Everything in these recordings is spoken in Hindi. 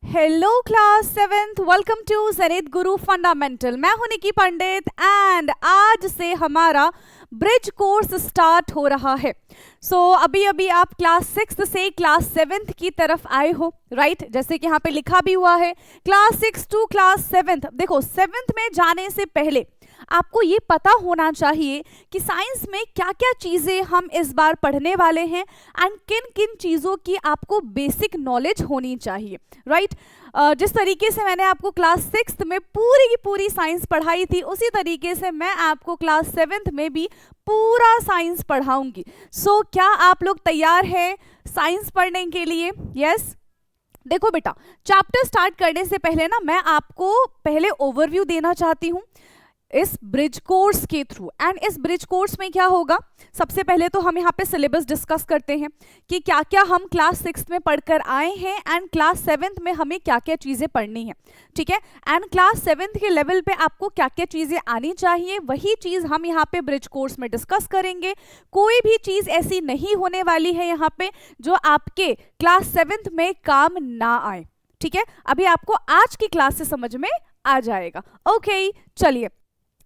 Hello class 7th, welcome to जनित गुरु फंडामेंटल। मैं हूं निकी पंडित एंड आज से हमारा ब्रिज कोर्स स्टार्ट हो रहा है। अभी अभी आप क्लास 6 से क्लास 7th की तरफ आए हो, राइट? जैसे कि यहाँ पे लिखा भी हुआ है क्लास 6 टू क्लास 7th। देखो 7th में जाने से पहले आपको ये पता होना चाहिए कि साइंस में क्या क्या चीज़ें हम इस बार पढ़ने वाले हैं एंड किन किन चीज़ों की आपको बेसिक नॉलेज होनी चाहिए, राइट? जिस तरीके से मैंने आपको क्लास 6 में पूरी की पूरी साइंस पढ़ाई थी, उसी तरीके से मैं आपको क्लास 7th में भी पूरा साइंस पढ़ाऊंगी। क्या आप लोग तैयार हैं साइंस पढ़ने के लिए? यस। देखो बेटा, चैप्टर स्टार्ट करने से पहले ना मैं आपको पहले ओवरव्यू देना चाहती हूँ इस ब्रिज कोर्स के थ्रू। एंड इस ब्रिज कोर्स में क्या होगा, सबसे पहले तो हम यहाँ पे सिलेबस डिस्कस करते हैं कि क्या क्या हम क्लास 6 में पढ़कर आए हैं एंड क्लास 7th में हमें क्या क्या चीज़ें पढ़नी है, ठीक है? एंड क्लास 7th के लेवल पे आपको क्या क्या चीज़ें आनी चाहिए, वही चीज़ हम यहाँ पे ब्रिज कोर्स में डिस्कस करेंगे। कोई भी चीज़ ऐसी नहीं होने वाली है यहाँ पे जो आपके क्लास 7th में काम ना आए, ठीक है? अभी आपको आज की क्लास से समझ में आ जाएगा। ओके, चलिए।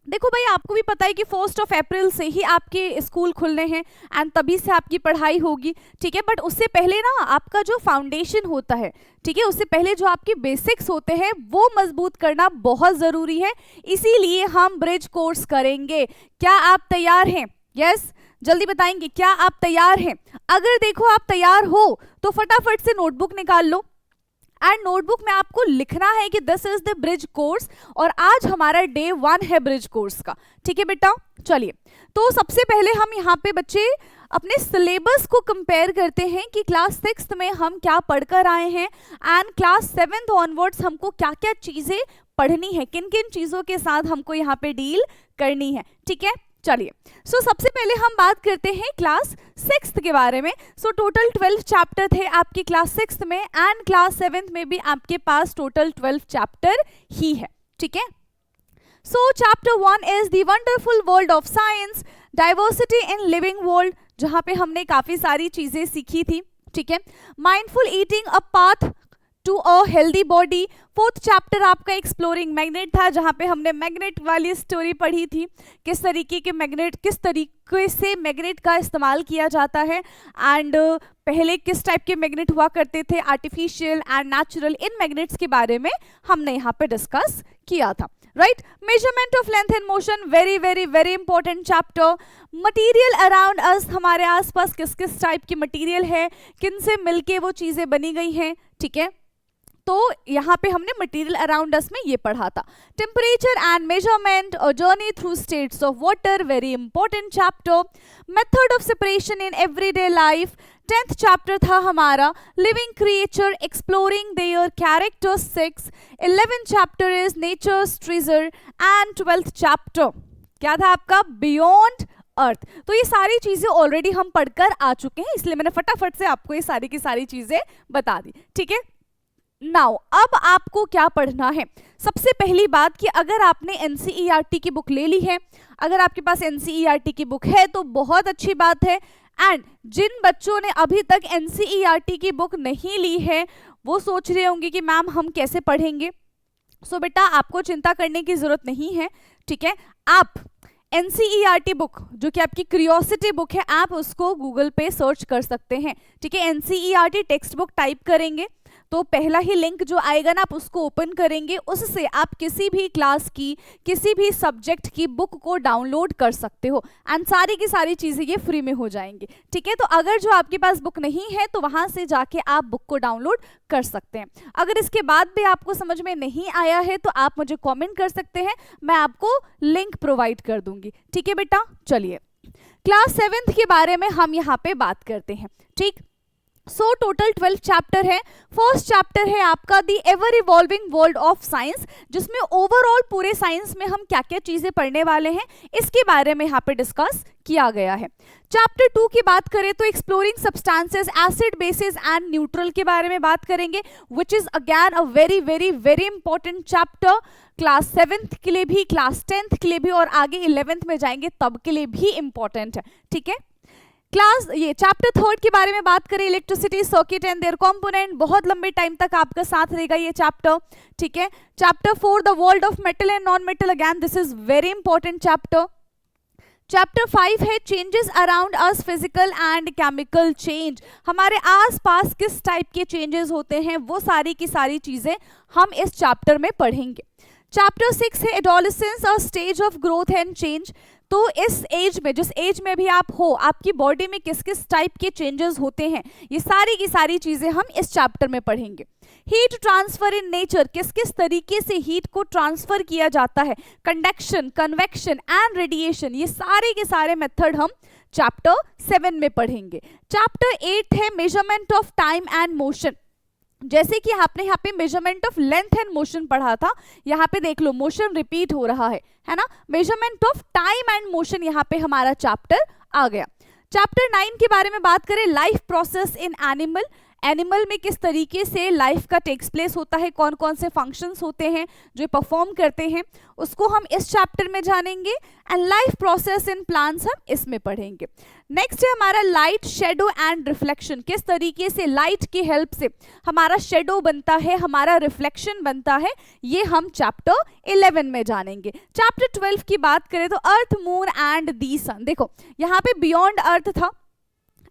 देखो भाई, आपको भी पता है कि 1 अप्रैल से ही आपके स्कूल खुलने हैं एंड तभी से आपकी पढ़ाई होगी, ठीक है? बट उससे पहले ना आपका जो फाउंडेशन होता है, ठीक है, उससे पहले जो आपके बेसिक्स होते हैं वो मजबूत करना बहुत ज़रूरी है। इसीलिए हम ब्रिज कोर्स करेंगे। क्या आप तैयार हैं? यस, जल्दी बताएंगे, क्या आप तैयार हैं? अगर देखो आप तैयार हो तो फटाफट से नोटबुक निकाल लो एंड नोटबुक में आपको लिखना है कि this is the bridge course और आज हमारा डे 1 है ब्रिज कोर्स का, ठीक है बेटा? चलिए, तो सबसे पहले हम यहाँ पे बच्चे अपने सिलेबस को कंपेयर करते हैं कि क्लास 6 में हम क्या पढ़कर आए हैं एंड क्लास 7th ऑनवर्ड्स हमको क्या क्या चीज़ें पढ़नी है, किन किन चीज़ों के साथ हमको यहाँ पे डील करनी है, ठीक है? चलिए, सबसे पहले हम बात करते हैं क्लास 6 के बारे में। टोटल 12 चैप्टर थे आपकी क्लास 6 में एंड क्लास 7th में भी आपके पास टोटल 12 चैप्टर ही है, ठीक है? Chapter 1 is the wonderful world of science, diversity in living world, जहां पे हमने काफी सारी चीजें सीखी थी, ठीक है? Mindful eating a path to a healthy body. 4th chapter आपका एक्सप्लोरिंग मैग्नेट था, जहाँ पे हमने मैग्नेट वाली स्टोरी पढ़ी थी, किस तरीके के मैग्नेट, किस तरीके से मैग्नेट का इस्तेमाल किया जाता है एंड पहले किस टाइप के मैग्नेट हुआ करते थे, artificial and natural, in magnets के बारे में हमने यहाँ पे डिस्कस किया था, right? Measurement of length and motion, very very very important chapter. Material around us, हमारे आसपास किस किस टाइप की मटीरियल है, किन से मिलके वो चीज़ें बनी गई हैं, ठीक है? तो यहाँ पे हमने मटेरियल अराउंड अस में ये पढ़ा था। टेम्परेचर एंड मेजरमेंट और journey through states of water, very important chapter. Method of separation in everyday life, 10th chapter था हमारा। Living creature, exploring their characteristics, 11th chapter is nature's treasure and 12th chapter क्या था आपका? Beyond earth. तो ये सारी चीजें ऑलरेडी हम पढ़कर आ चुके हैं, इसलिए मैंने फटाफट से आपको ये सारी की सारी चीजें बता दी, ठीक है? नाउ अब आपको क्या पढ़ना है? सबसे पहली बात कि अगर आपने एनसीईआरटी की बुक ले ली है, अगर आपके पास एनसीईआरटी की बुक है तो बहुत अच्छी बात है। एंड जिन बच्चों ने अभी तक एनसीईआरटी की बुक नहीं ली है वो सोच रहे होंगे कि मैम हम कैसे पढ़ेंगे। बेटा, आपको चिंता करने की जरूरत नहीं है, ठीक है? आप एनसीईआरटी बुक जो कि आपकी क्यूरियोसिटी बुक है, आप उसको गूगल पे सर्च कर सकते हैं, ठीक है? एनसीईआरटी टेक्स्ट बुक टाइप करेंगे तो पहला ही लिंक जो आएगा ना, आप उसको ओपन करेंगे, उससे आप किसी भी क्लास की, किसी भी सब्जेक्ट की बुक को डाउनलोड कर सकते हो एंड सारी की सारी चीज़ें ये फ्री में हो जाएंगी, ठीक है? तो अगर जो आपके पास बुक नहीं है तो वहाँ से जाके आप बुक को डाउनलोड कर सकते हैं। अगर इसके बाद भी आपको समझ में नहीं आया है तो आप मुझे कॉमेंट कर सकते हैं, मैं आपको लिंक प्रोवाइड कर दूंगी, ठीक है बेटा? चलिए, क्लास 7th के बारे में हम यहाँ पे बात करते हैं, ठीक? टोटल 12 चैप्टर है। फर्स्ट चैप्टर है आपका the ever evolving world of science, जिसमें ओवरऑल पूरे साइंस में हम क्या क्या चीजें पढ़ने वाले हैं इसके बारे में यहाँ पे डिस्कस किया गया है। चैप्टर 2 की बात करें तो exploring substances, acid, bases and neutral के बारे में बात करेंगे, which is again a very very very important chapter class 7th के लिए भी, क्लास 10th के लिए भी और आगे 11th में जाएंगे तब के लिए भी इंपॉर्टेंट है, ठीक है? क्लास ये चैप्टर 3 के बारे में बात करें, electricity circuit and their component, बहुत लंबे टाइम तक आपका साथ रहेगा ये चैप्टर, ठीक है। Chapter 4 the world of metal and non metal, again this is very important chapter. Chapter 5 है changes around us, physical and chemical change, हमारे आसपास किस टाइप के चेंजेस होते हैं वो सारी की सारी चीजें हम इस चैप्टर में पढ़ेंगे। चैप्टर 6 है adolescence, a stage of growth and change, तो इस एज में, जिस एज में भी आप हो, आपकी बॉडी में किस किस टाइप के चेंजेस होते हैं, ये सारी की सारी चीजें हम इस चैप्टर में पढ़ेंगे। हीट ट्रांसफर इन नेचर, किस किस तरीके से हीट को ट्रांसफर किया जाता है, कंडक्शन, कन्वेक्शन एंड रेडिएशन, ये सारे के सारे मेथड हम चैप्टर 7 में पढ़ेंगे। चैप्टर 8 है measurement of time and motion, जैसे कि आपने यहाँ पे measurement of length and motion पढ़ा था, यहाँ पे देख लो मोशन रिपीट हो रहा है ना, measurement of time and motion यहाँ पे हमारा चैप्टर आ गया। चैप्टर 9 के बारे में बात करें, life process in animal, animal में किस तरीके से लाइफ का टेक्स प्लेस होता है, कौन कौन से फंक्शंस होते हैं जो परफॉर्म करते हैं, उसको हम इस चैप्टर में जानेंगे। And life process in plants हम इसमें पढ़ेंगे। नेक्स्ट है हमारा लाइट, शेडो एंड रिफ्लेक्शन, किस तरीके से लाइट की हेल्प से हमारा शेडो बनता है, हमारा रिफ्लेक्शन बनता है, ये हम चैप्टर 11 में जानेंगे। चैप्टर 12 की बात करें तो अर्थ, मून एंड दी सन, देखो यहाँ पे बियॉन्ड अर्थ था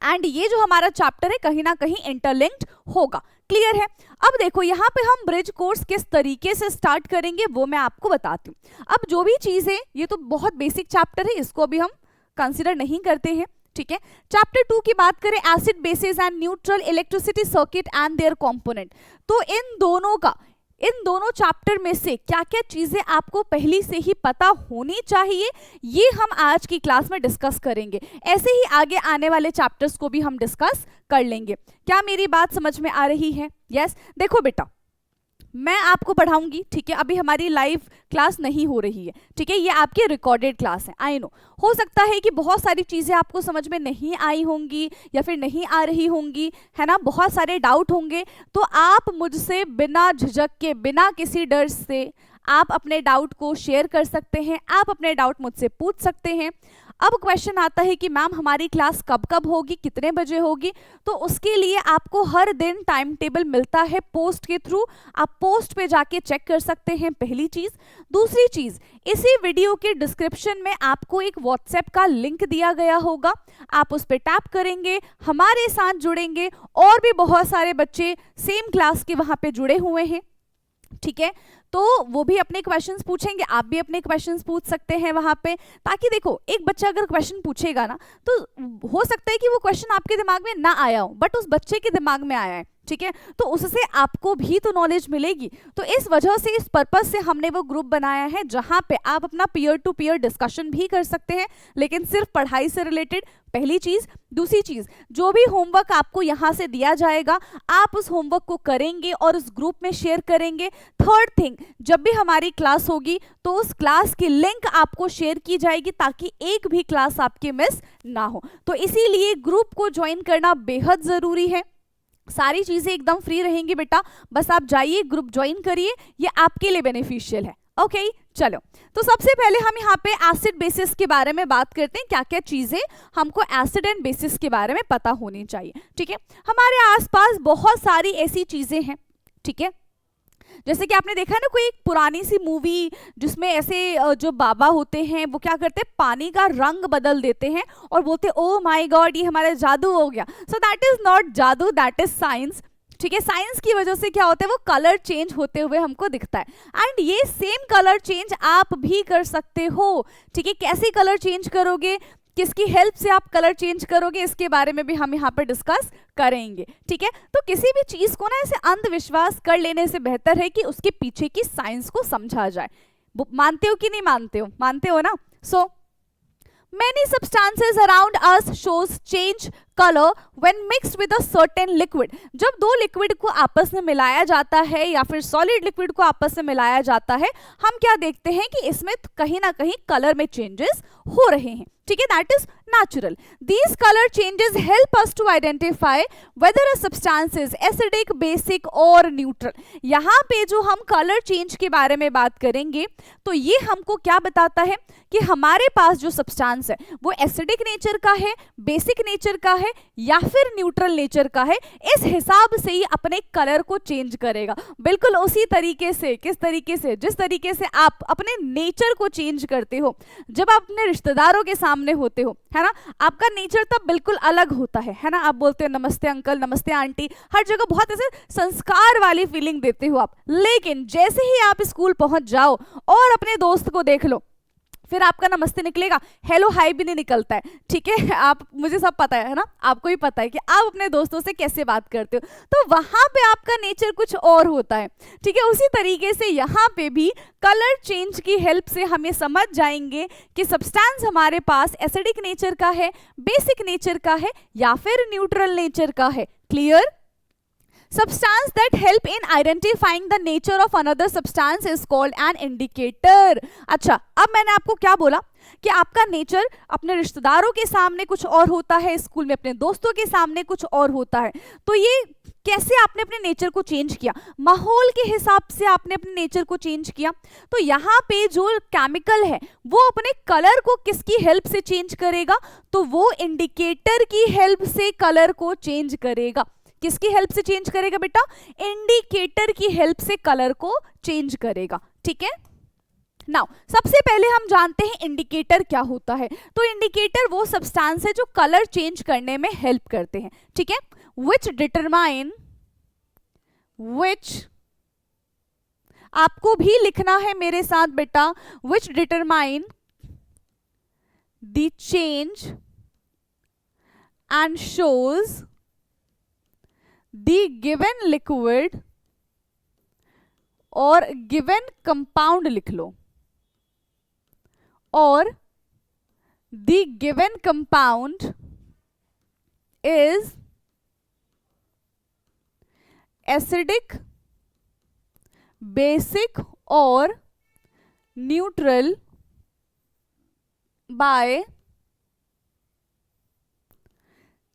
एंड ये जो हमारा चैप्टर है कहीं ना कहीं इंटरलिंक्ड होगा, क्लियर है। अब देखो यहाँ पे हम ब्रिज कोर्स किस तरीके से स्टार्ट करेंगे वो मैं आपको बताती हूँ। अब जो भी चीजें, ये तो बहुत बेसिक चैप्टर है, इसको अभी हम कंसिडर नहीं करते हैं, ठीक है। चैप्टर 2 की बात करें, acid, bases and neutral, electricity circuit and their component, तो इन दोनों चैप्टर में से क्या क्या चीजें आपको पहले से ही पता होनी चाहिए, ये हम आज की क्लास में डिस्कस करेंगे। ऐसे ही आगे आने वाले चैप्टर्स को भी हम डिस्कस कर लेंगे। क्या मेरी बात समझ में आ रही है? यस। देखो बेटा, मैं आपको पढ़ाऊंगी, ठीक है, अभी हमारी लाइव क्लास नहीं हो रही है, ठीक है, ये आपकी रिकॉर्डेड क्लास है। आई नो हो सकता है कि बहुत सारी चीज़ें आपको समझ में नहीं आई होंगी या फिर नहीं आ रही होंगी, है ना, बहुत सारे डाउट होंगे, तो आप मुझसे बिना झिझक के, बिना किसी डर से आप अपने डाउट को शेयर कर सकते हैं, आप अपने डाउट मुझसे पूछ सकते हैं। अब क्वेश्चन आता है कि मैम हमारी क्लास कब कब होगी, कितने बजे होगी, तो उसके लिए आपको हर दिन टाइम टेबल मिलता है पोस्ट के थ्रू, आप पोस्ट पे जाके चेक कर सकते हैं, पहली चीज़। दूसरी चीज़, इसी वीडियो के डिस्क्रिप्शन में आपको एक व्हाट्सएप का लिंक दिया गया होगा, आप उस पर टैप करेंगे, हमारे साथ जुड़ेंगे, और भी बहुत सारे बच्चे सेम क्लास के वहाँ पे जुड़े हुए हैं, ठीक है, तो वो भी अपने क्वेश्चंस पूछेंगे, आप भी अपने क्वेश्चंस पूछ सकते हैं वहां पे, ताकि देखो एक बच्चा अगर क्वेश्चन पूछेगा ना, तो हो सकता है कि वो क्वेश्चन आपके दिमाग में ना आया हो, बट उस बच्चे के दिमाग में आया है, ठीक है, तो उससे आपको भी तो नॉलेज मिलेगी। तो इस वजह से, इस पर्पस से हमने वो ग्रुप बनाया है जहां पे आप अपना पीयर टू पीयर डिस्कशन भी कर सकते हैं, लेकिन सिर्फ पढ़ाई से रिलेटेड, पहली चीज। दूसरी चीज, जो भी होमवर्क आपको यहाँ से दिया जाएगा आप उस होमवर्क को करेंगे और उस ग्रुप में शेयर करेंगे। थर्ड थिंग, जब भी हमारी क्लास होगी तो उस क्लास की लिंक आपको शेयर की जाएगी, ताकि एक भी क्लास आपकी मिस ना हो। तो इसीलिए ग्रुप को ज्वाइन करना बेहद जरूरी है। सारी चीजें एकदम फ्री रहेंगी बेटा, बस आप जाइए, ग्रुप ज्वाइन करिए, ये आपके लिए बेनिफिशियल है। ओके, चलो, तो सबसे पहले हम यहाँ पे एसिड बेसिस के बारे में बात करते हैं, क्या क्या चीजें हमको एसिड एंड बेसिस के बारे में पता होनी चाहिए, ठीक है। हमारे आसपास बहुत सारी ऐसी चीजें हैं, ठीक है, जैसे कि आपने देखा है ना कोई एक पुरानी सी मूवी जिसमें ऐसे जो बाबा होते हैं वो क्या करते हैं, पानी का रंग बदल देते हैं और बोलते ओ माय गॉड ये हमारा जादू हो गया। सो दैट इज नॉट जादू, दैट इज साइंस, ठीक है। साइंस की वजह से क्या होता है, वो कलर चेंज होते हुए हमको दिखता है, एंड ये सेम कलर चेंज आप भी कर सकते हो, ठीक है। कैसे कलर चेंज करोगे, किसकी हेल्प से आप कलर चेंज करोगे, इसके बारे में भी हम यहाँ पर डिस्कस करेंगे, ठीक है। तो किसी भी चीज को ना ऐसे अंधविश्वास कर लेने से बेहतर है कि उसके पीछे की साइंस को समझा जाए। मानते हो कि नहीं मानते हो? मानते हो ना। सो many substances around us shows change color when mixed with a certain liquid. जब दो लिक्विड को आपस में मिलाया जाता है या फिर सॉलिड लिक्विड को आपस में मिलाया जाता है, हम क्या देखते हैं कि इसमें कहीं ना कहीं कलर में चेंजेस हो रहे हैं, ठीक है, that is natural. These color changes help us to identify whether a substance is acidic, basic or neutral. यहाँ पे जो हम color change के बारे में बात करेंगे तो ये हमको क्या बताता है कि हमारे पास जो substance है वो acidic nature का है, basic nature का है या फिर neutral nature का है. इस हिसाब से ही अपने color को change करेगा. बिल्कुल उसी तरीके से, किस तरीके से, जिस तरीके से आप अपने nature को change करते हो जब आप अपने रिश्तेदारों के सामने होते हो, है ना, आपका नेचर तब बिल्कुल अलग होता है ना. आप बोलते हो नमस्ते अंकल, नमस्ते आंटी, हर जगह बहुत ऐसे संस्कार वाली फीलिंग देते हो आप. लेकिन जैसे ही आप स्कूल पहुंच जाओ और अपने दोस्त को देख लो, फिर आपका नमस्ते निकलेगा, हेलो हाय भी नहीं निकलता है, ठीक है. आप, मुझे सब पता है ना, आपको ही पता है कि आप अपने दोस्तों से कैसे बात करते हो, तो वहां पे आपका नेचर कुछ और होता है, ठीक है. उसी तरीके से यहाँ पे भी कलर चेंज की हेल्प से हम ये समझ जाएंगे कि सब्सटेंस हमारे पास एसिडिक नेचर का है, बेसिक नेचर का है या फिर न्यूट्रल नेचर का है. Clear? Substance that help in identifying the nature of another substance is called an indicator. अच्छा, अब मैंने आपको क्या बोला कि आपका नेचर अपने रिश्तेदारों के सामने कुछ और होता है, स्कूल में अपने दोस्तों के सामने कुछ और होता है. तो ये कैसे आपने अपने नेचर को चेंज किया, माहौल के हिसाब से आपने अपने नेचर को चेंज किया. तो यहाँ पे जो केमिकल है वो अपने कलर को किसकी हेल्प से चेंज करेगा, तो वो इंडिकेटर की हेल्प से कलर को चेंज करेगा. किसकी हेल्प से चेंज करेगा बेटा? इंडिकेटर की हेल्प से कलर को चेंज करेगा, ठीक है. नाउ सबसे पहले हम जानते हैं इंडिकेटर क्या होता है. तो इंडिकेटर वो सब्सटेंस है जो कलर चेंज करने में हेल्प करते हैं, ठीक है. विच डिटरमाइन, विच, आपको भी लिखना है मेरे साथ बेटा, विच determine the change and shows the given liquid और given compound लिख लो, और the given compound is acidic, basic और neutral by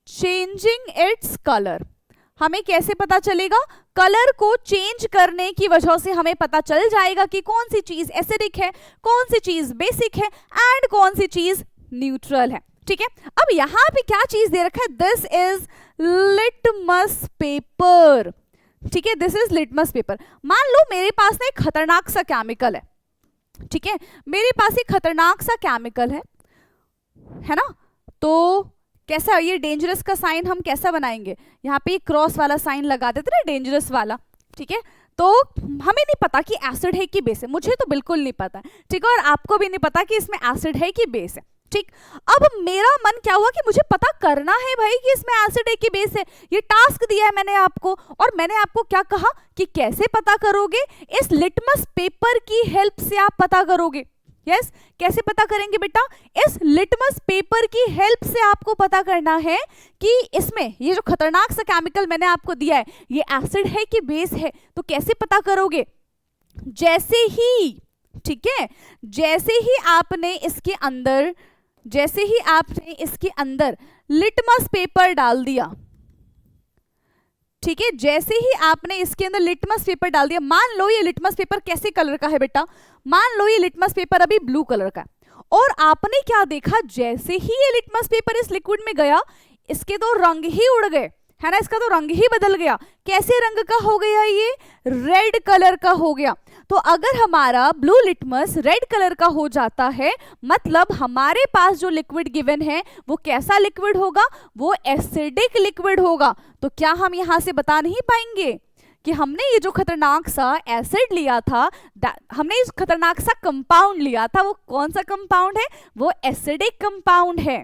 changing its color. हमें कैसे पता चलेगा? कलर को चेंज करने की वजह से हमें पता चल जाएगा कि कौन सी चीज एसिडिक है, कौन सी चीज बेसिक है एंड कौन सी चीज न्यूट्रल है, ठीक है. अब यहाँ पे क्या चीज दे रखा है? दिस इज लिटमस पेपर, ठीक है, दिस इज लिटमस पेपर. मान लो मेरे पास ना एक खतरनाक सा केमिकल है, ठीक है, मेरे पास एक खतरनाक सा केमिकल है ना. तो कैसा, ये डेंजरस का साइन हम कैसा बनाएंगे? यहाँ पे क्रॉस वाला साइन लगा देते ना, डेंजरस वाला, ठीक है. तो हमें नहीं पता कि एसिड है कि बेस है, मुझे तो बिल्कुल नहीं पता, ठीक है, और आपको भी नहीं पता कि इसमें एसिड है कि बेस है, ठीक. अब मेरा मन क्या हुआ कि मुझे पता करना है भाई कि इसमें एसिड है कि बेस है. ये टास्क दिया है मैंने आपको, और मैंने आपको क्या कहा कि कैसे पता करोगे? इस लिटमस पेपर की हेल्प से आप पता करोगे. यस, कैसे पता करेंगे बेटा? इस लिटमस पेपर की हेल्प से आपको पता करना है कि इसमें ये जो खतरनाक सा केमिकल मैंने आपको दिया है ये एसिड है कि बेस है. तो कैसे पता करोगे? जैसे ही, ठीक है, जैसे ही आपने इसके अंदर लिटमस पेपर डाल दिया, ठीक है, जैसे ही आपने इसके अंदर लिटमस पेपर डाल दिया, मान लो ये लिटमस पेपर कैसे कलर का है बेटा? मान लो ये लिटमस पेपर अभी ब्लू कलर का है, और आपने क्या देखा, जैसे ही ये लिटमस पेपर इस लिक्विड में गया इसके तो रंग ही उड़ गए, है ना, इसका तो रंग ही बदल गया. कैसे रंग का हो गया? ये रेड कलर का हो गया. तो अगर हमारा ब्लू लिटमस रेड कलर का हो जाता है, मतलब हमारे पास जो लिक्विड गिवन है वो कैसा लिक्विड होगा? वो एसिडिक लिक्विड होगा. तो क्या हम यहां से बता नहीं पाएंगे कि हमने ये जो खतरनाक सा एसिड लिया था, हमने इस खतरनाक सा कंपाउंड लिया था, वो कौन सा कंपाउंड है? वो एसिडिक कंपाउंड है.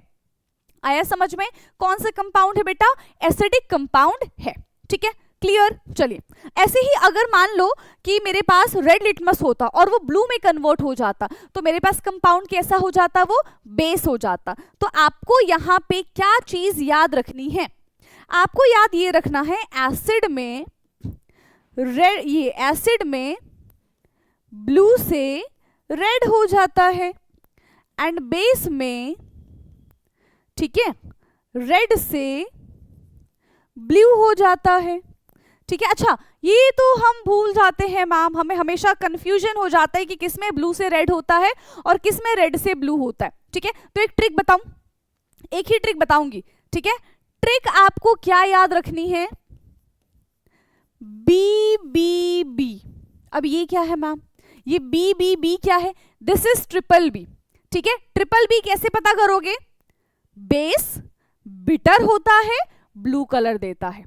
आया समझ में? कौन सा कंपाउंड है बेटा? एसिडिक कंपाउंड है, ठीक है. क्लियर। चलिए, ऐसे ही अगर मान लो कि मेरे पास रेड लिटमस होता और वो ब्लू में कन्वर्ट हो जाता, तो मेरे पास कंपाउंड कैसा हो जाता, वो बेस हो जाता। तो आपको यहाँ पे क्या चीज याद रखनी है, आपको याद ये रखना है एसिड में रेड, ये एसिड में ब्लू से रेड हो जाता है एंड बेस में, ठीक है, रेड से ब्लू हो जाता है। ठीक है, अच्छा ये तो हम भूल जाते हैं मैम, हमें हमेशा कंफ्यूजन हो जाता है कि किस में ब्लू से रेड होता है और किस में रेड से ब्लू होता है। ठीक है, तो एक ट्रिक बताऊं, एक ही ट्रिक बताऊंगी। ठीक है, ट्रिक आपको क्या याद रखनी है, बी बी बी। अब ये क्या है मैम, ये बी बी बी क्या है, दिस इज ट्रिपल बी। ठीक है, ट्रिपल बी कैसे पता करोगे, बेस बिटर होता है, ब्लू कलर देता है।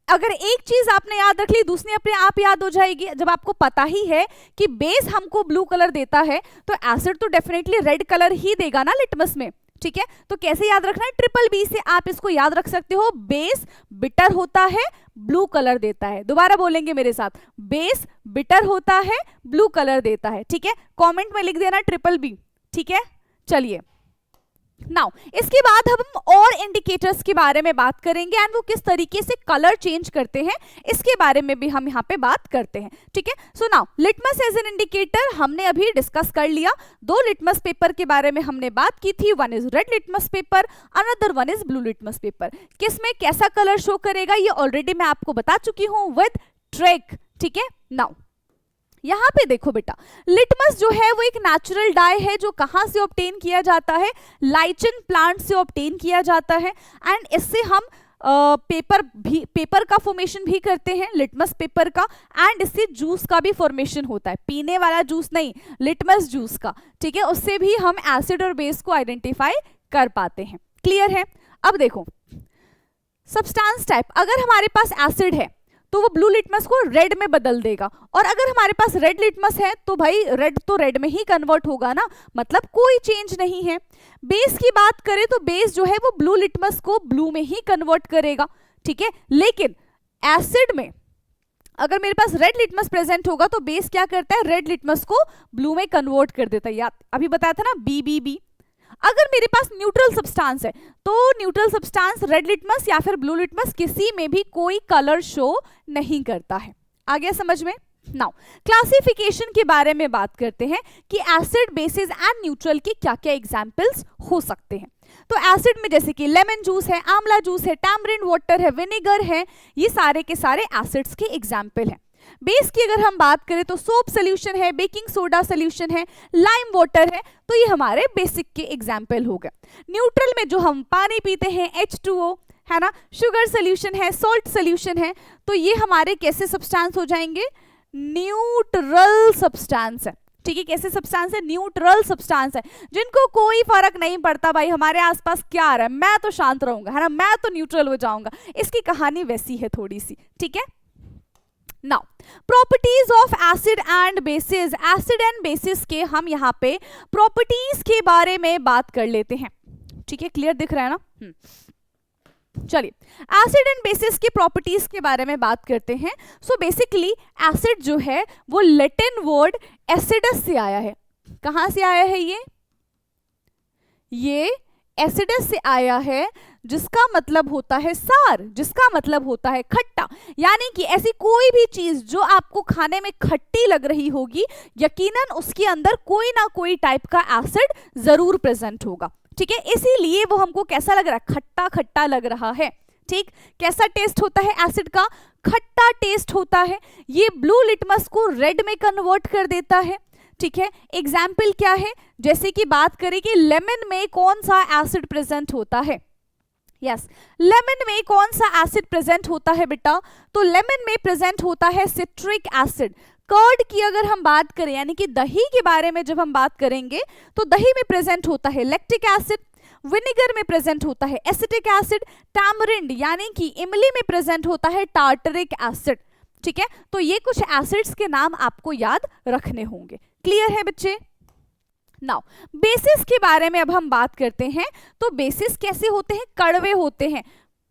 अगर एक चीज आपने याद रख ली, दूसरी अपने आप याद हो जाएगी। जब आपको पता ही है कि बेस हमको ब्लू कलर देता है, तो एसिड तो डेफिनेटली रेड कलर ही देगा ना लिटमस में। ठीक है, तो कैसे याद रखना है, ट्रिपल बी से आप इसको याद रख सकते हो, बेस बिटर होता है, ब्लू कलर देता है। दोबारा बोलेंगे मेरे साथ, बेस बिटर होता है, ब्लू कलर देता है। ठीक है, कमेंट में लिख देना ट्रिपल बी। ठीक है, चलिए नाउ इसके बाद हम और इंडिकेटर्स के बारे में बात करेंगे एंड वो किस तरीके से कलर चेंज करते हैं, इसके बारे में भी हम यहाँ पे बात करते हैं। ठीक है, so now litmus as an indicator हमने अभी डिस्कस कर लिया। दो लिटमस पेपर के बारे में हमने बात की थी, one is red litmus paper, another one is blue litmus paper. किस में कैसा कलर शो करेगा ये ऑलरेडी मैं आपको बता चुकी हूँ विद ट्रिक। ठीक है, नाउ यहाँ पे देखो बेटा, लिटमस जो है वो एक नेचुरल डाई है जो कहाँ से ऑब्टेन किया जाता है, लाइचन प्लांट से ऑब्टेन किया जाता है एंड इससे हम पेपर का फॉर्मेशन भी करते हैं, लिटमस पेपर का, एंड इससे जूस का भी फॉर्मेशन होता है, पीने वाला जूस नहीं, लिटमस जूस का। ठीक है, उससे भी हम एसिड और बेस को आइडेंटिफाई कर पाते हैं। क्लियर है। अब देखो सब्सटेंस टाइप, अगर हमारे पास एसिड है तो वो ब्लू लिटमस को रेड में बदल देगा, और अगर हमारे पास रेड लिटमस है तो भाई रेड तो रेड में ही कन्वर्ट होगा ना, मतलब कोई चेंज नहीं है। बेस की बात करें तो बेस जो है वो ब्लू लिटमस को ब्लू में ही कन्वर्ट करेगा। ठीक है, लेकिन एसिड में अगर मेरे पास रेड लिटमस प्रेजेंट होगा तो बेस क्या करता है, रेड लिटमस को ब्लू में कन्वर्ट कर देता है। याद अभी बताया था ना, बी बी बी। अगर मेरे पास न्यूट्रल सब्सटेंस है तो न्यूट्रल सब्सटेंस रेड लिटमस या फिर ब्लू लिटमस किसी में भी कोई कलर शो नहीं करता है। आ गया समझ में। नाउ क्लासिफिकेशन के बारे में बात करते हैं कि एसिड, बेसिस एंड न्यूट्रल के क्या क्या एग्जांपल्स हो सकते हैं। तो एसिड में जैसे कि लेमन जूस है, आंवला जूस है, टैमरिंड वाटर है, विनेगर है, ये सारे के सारे एसिड्स के एग्जाम्पल हैं। बेस की अगर हम बात करें तो सोप सोल्यूशन है, बेकिंग सोडा सोल्यूशन है, लाइम वाटर है, तो ये हमारे बेसिक के एग्जाम्पल हो गए। न्यूट्रल में जो हम पानी पीते हैं H2O है ना, शुगर सोल्यूशन है, सॉल्ट सोल्यूशन है, तो ये हमारे कैसे सब्सटेंस हो जाएंगे, न्यूट्रल सब्सटेंस है। ठीक है, कैसे सब्सटेंस है, न्यूट्रल सब्सटेंस है, जिनको कोई फर्क नहीं पड़ता भाई हमारे आसपास क्या आ रहा है, मैं तो शांत रहूंगा है ना, मैं तो न्यूट्रल हो जाऊंगा। इसकी कहानी वैसी है थोड़ी सी। ठीक है, now properties of acid and bases, acid and bases के हम यहाँ पे प्रॉपर्टीज के बारे में बात कर लेते हैं। ठीक है, क्लियर दिख रहा है ना। चलिए एसिड एंड बेसिस की प्रॉपर्टीज के बारे में बात करते हैं। सो बेसिकली एसिड जो है वो लैटिन वर्ड एसिडस से आया है। कहां से आया है ये एसिडस से आया है, जिसका मतलब होता है सार, जिसका मतलब होता है खट्टा। यानी कि ऐसी कोई भी चीज जो आपको खाने में खट्टी लग रही होगी, यकीनन उसके अंदर कोई ना कोई टाइप का एसिड जरूर प्रेजेंट होगा। ठीक है, इसीलिए वो हमको कैसा लग रहा है, खट्टा खट्टा लग रहा है। ठीक, कैसा टेस्ट होता है एसिड का, खट्टा टेस्ट होता है। ये ब्लू लिटमस को रेड में कन्वर्ट कर देता है। ठीक है, एग्जाम्पल क्या है, जैसे कि बात करें कि लेमन में कौन सा एसिड प्रेजेंट होता है। यस, लेमन में कौन सा एसिड प्रेजेंट होता है बेटा, तो लेमन में प्रेजेंट होता है सिट्रिक एसिड। कर्ड की अगर हम बात करें, यानी कि दही के बारे में जब हम बात करेंगे, तो दही में प्रेजेंट होता है लैक्टिक एसिड, विनेगर में प्रेजेंट होता है एसिटिक एसिड, टैमरिंड यानी कि इमली में प्रेजेंट होता है टार्टरिक एसिड। ठीक है, तो ये कुछ एसिड्स के नाम आपको याद रखने होंगे। क्लियर है बच्चे। नाउ बेसिस के बारे में अब हम बात करते हैं। तो बेसिस कैसे होते हैं, कड़वे होते हैं।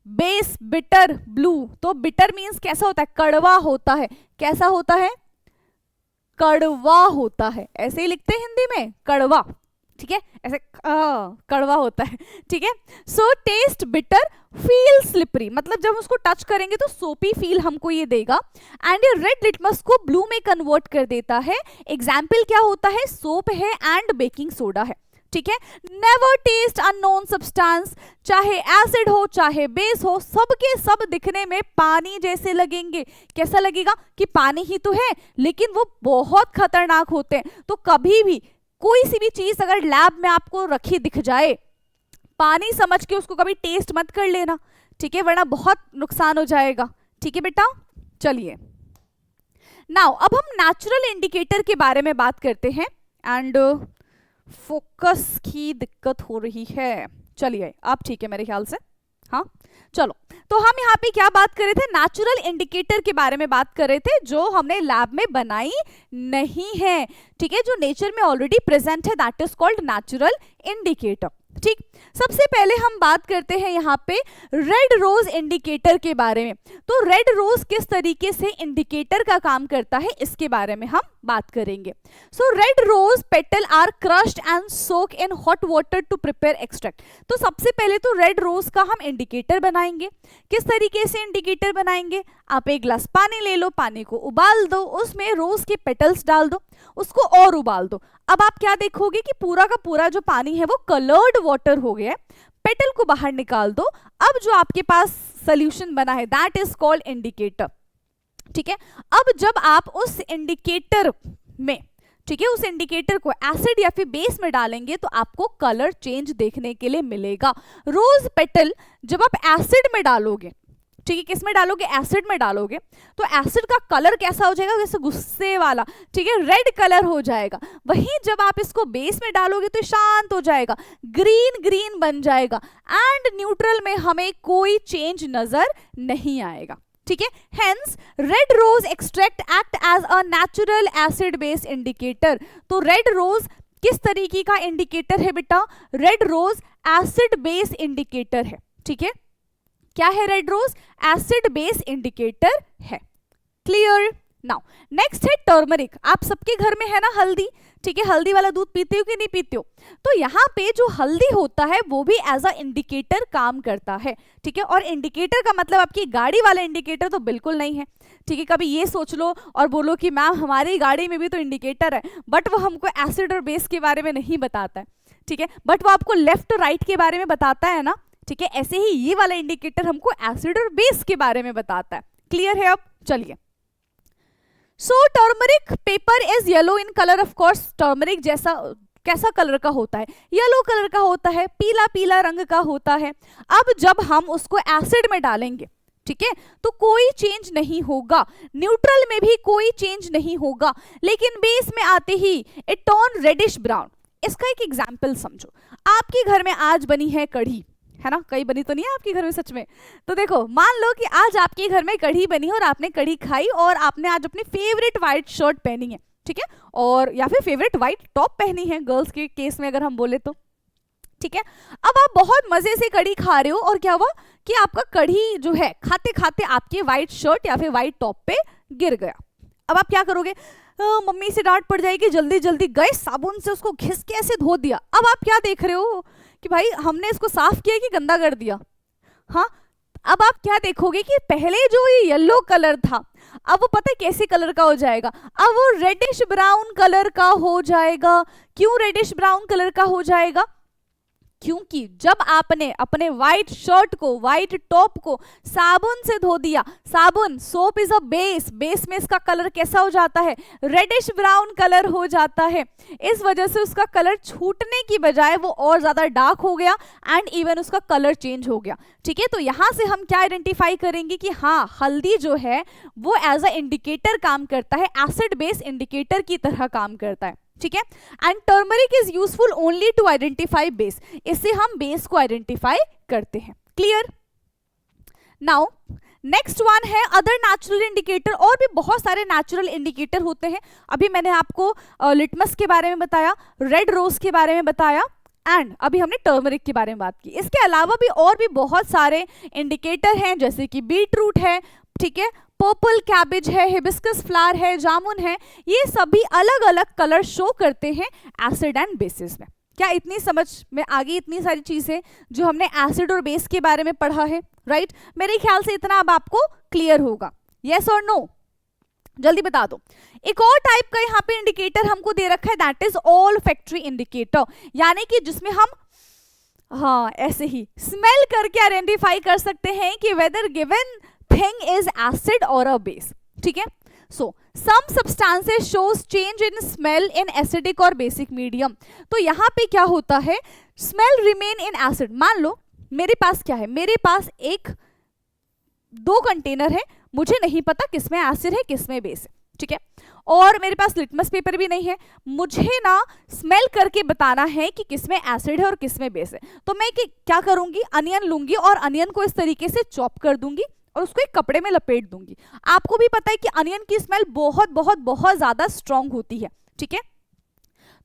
बेस बिटर ब्लू, तो बिटर मीन्स कैसा होता है, कड़वा होता है, कैसा होता है, कड़वा होता है, ऐसे ही लिखते हैं हिंदी में कड़वा, ठीक है, ऐसे कड़वा होता है, ठीक है। सो टेस्ट बिटर, फील स्लिपरी, मतलब जब उसको टच करेंगे तो सोपी फील हमको ये देगा, एंड ये रेड लिटमस को ब्लू में कन्वर्ट कर देता है। एग्जाम्पल क्या होता है, सोप है एंड बेकिंग सोडा है, ठीक है। नेवर टेस्ट अननोन सब्सटेंस, चाहे एसिड हो चाहे बेस हो, सबके सब दिखने में पानी जैसे लगेंगे। कैसा लगेगा कि पानी ही तो है, लेकिन वो बहुत खतरनाक होते हैं। तो कभी भी कोई सी भी चीज अगर लैब में आपको रखी दिख जाए, पानी समझ के उसको कभी टेस्ट मत कर लेना, ठीक है, वरना बहुत नुकसान हो जाएगा, ठीक है बेटा। चलिए नाउ अब हम नेचुरल इंडिकेटर के बारे में बात करते हैं, एंड फोकस की दिक्कत हो रही है। चलिए आप ठीक है मेरे ख्याल से, हाँ चलो। तो हम यहाँ पे क्या बात कर रहे थे, नेचुरल इंडिकेटर के बारे में बात कर रहे थे, जो हमने लैब में बनाई नहीं है, ठीक है, जो नेचर में ऑलरेडी प्रेजेंट है, that is called natural indicator, ठीक। सबसे पहले हम बात करते हैं यहाँ पे रेड रोज इंडिकेटर के बारे में। तो रेड रोज किस तरीके से इंडिकेटर का काम करता है, इसके बारे में हम बात करेंगे। So red rose petal are crushed and soak in hot water to prepare extract. तो सबसे पहले तो रेड रोज का हम इंडिकेटर बनाएंगे। किस तरीके से इंडिकेटर बनाएंगे, आप एक ग्लास पानी ले लो, पानी को उबाल दो, उसमें रोज के पेटल्स डाल दो, उसको और उबाल दो। अब आप क्या देखोगे कि पूरा का पूरा जो पानी है वो कलर्ड वाटर हो गया है, पेटल को बाहर निकाल दो। अब जो आपके पास सॉल्यूशन बना है दैट इज कॉल्ड इंडिकेटर, ठीक है। अब जब आप उस इंडिकेटर में, ठीक है, उस इंडिकेटर को एसिड या फिर बेस में डालेंगे तो आपको कलर चेंज देखने के लिए मिलेगा। रोज पेटल जब आप एसिड में डालोगे, ठीक है, किस में डालोगे, एसिड में डालोगे, तो एसिड का कलर कैसा हो जाएगा, जैसे गुस्से वाला, ठीक है, रेड कलर हो जाएगा। वहीं जब आप इसको बेस में डालोगे तो शांत हो जाएगा, ग्रीन ग्रीन बन जाएगा, एंड न्यूट्रल में हमें कोई चेंज नजर नहीं आएगा, ठीक है। Hence red rose extract act as a natural acid base indicator. तो रेड रोज किस तरीके का इंडिकेटर है बेटा, red rose acid base indicator है, ठीक है। क्या है red rose, acid base indicator है, क्लियर। नाउ नेक्स्ट है टर्मरिक। आप सबके घर में है ना हल्दी, ठीक है, हल्दी वाला दूध पीते हो कि नहीं पीते हो, तो यहाँ पे जो हल्दी होता है वो भी एज अ इंडिकेटर काम करता है, ठीक है। और इंडिकेटर का मतलब आपकी गाड़ी वाला इंडिकेटर तो बिल्कुल नहीं है, ठीक है। कभी ये सोच लो और बोलो कि मैम हमारी गाड़ी में भी तो इंडिकेटर है, बट वो हमको एसिड और बेस के बारे में नहीं बताता है, ठीक है, बट वो आपको लेफ्ट राइट के बारे में बताता है ना, ठीक है। ऐसे ही ये वाला इंडिकेटर हमको एसिड और बेस के बारे में बताता है, क्लियर है। अब चलिए, so turmeric paper is yellow in colour, of course turmeric जैसा कैसा कलर का होता है, येलो कलर का होता है, पीला पीला रंग का होता है। अब जब हम उसको एसिड में डालेंगे, ठीक है, तो कोई चेंज नहीं होगा, न्यूट्रल में भी कोई चेंज नहीं होगा, लेकिन बेस में आते ही इट टर्न रेडिश ब्राउन। इसका एक एग्जाम्पल समझो, आपके घर में आज बनी है कढ़ी, है ना, कहीं बनी तो नहीं है आपके घर में सच में। तो देखो मान लो कि आज आपके घर में कढ़ी बनी और आपने कढ़ी खाई और आपने आज अपनी फेवरेट व्हाइट शर्ट पहनी है, ठीक है, और या फिर फेवरेट व्हाइट टॉप पहनी है, गर्ल्स के केस में अगर हम बोले तो, ठीक है। अब आप बहुत मजे से कढ़ी खा रहे हो और क्या हुआ कि आपका कढ़ी जो है खाते खाते आपके व्हाइट शर्ट या फिर व्हाइट टॉप पे गिर गया। अब आप क्या करोगे, मम्मी से डांट पड़ जाएगी, जल्दी जल्दी गए साबुन से उसको घिस के ऐसे धो दिया। अब आप क्या देख रहे हो कि भाई हमने इसको साफ किया कि गंदा कर दिया, हाँ। अब आप क्या देखोगे कि पहले जो ये येलो कलर था, अब वो पता है कैसे कलर का हो जाएगा, अब वो रेडिश ब्राउन कलर का हो जाएगा। क्यों रेडिश ब्राउन कलर का हो जाएगा, क्योंकि जब आपने अपने व्हाइट शर्ट को, व्हाइट टॉप को साबुन से धो दिया, साबुन, soap is a base, base में इसका कलर कैसा हो जाता है, रेडिश ब्राउन कलर हो जाता है। इस वजह से उसका कलर छूटने की बजाय वो और ज्यादा डार्क हो गया एंड इवन उसका कलर चेंज हो गया, ठीक है। तो यहां से हम क्या आइडेंटिफाई करेंगे कि हाँ हल्दी जो है वो एज अ इंडिकेटर काम करता है, एसिड बेस इंडिकेटर की तरह काम करता है, ठीक है। And turmeric is useful only to identify base, इससे हम बेस को आइडेंटिफाई करते हैं, क्लियर। नाउ नेक्स्ट वन है अदर नेचुरल इंडिकेटर। और भी बहुत सारे नेचुरल इंडिकेटर होते हैं। अभी मैंने आपको लिटमस के बारे में बताया, रेड रोज के बारे में बताया, एंड अभी हमने टर्मरिक के बारे में बात की। इसके अलावा भी और भी बहुत सारे इंडिकेटर हैं, जैसे कि बीट रूट है, ठीक है, पर्पल कैबेज है, हिबिस्कस फ्लावर है, जामुन है, ये सभी अलग अलग कलर शो करते हैं एसिड एंड बेसिस में। क्या इतनी समझ में आ गई इतनी सारी चीजें जो हमने एसिड और बेस के बारे में पढ़ा है, राइट? मेरे ख्याल से इतना अब आपको क्लियर होगा, यस और नो? जल्दी बता दो। एक और टाइप का यहाँ पे इंडिकेटर हमको दे रखा है, दैट इज ऑल्फैक्टरी इंडिकेटर, यानी कि जिसमें हम ऐसे ही स्मेल करके आइडेंटिफाई कर सकते हैं कि whether given thing is acid और अ बेस, ठीक है? So some substances shows change in smell in acidic और बेसिक मीडियम। तो यहाँ पे क्या होता है, स्मेल रिमेन इन एसिड। मान लो मेरे पास क्या है, मेरे पास दो कंटेनर है, मुझे नहीं पता किसमें एसिड है किसमें बेस है, ठीक है, और मेरे पास लिटमस पेपर भी नहीं है, मुझे ना स्मेल करके बताना है कि किसमें एसिड है और किसमें बेस है। तो मैं क्या करूंगी, अनियन लूंगी और अनियन को इस तरीके से चॉप कर दूंगी और उसको एक कपड़े में लपेट दूंगी। आपको भी पता है कि अनियन की स्मेल बहुत बहुत बहुत ज्यादा स्ट्रांग होती है, ठीक है?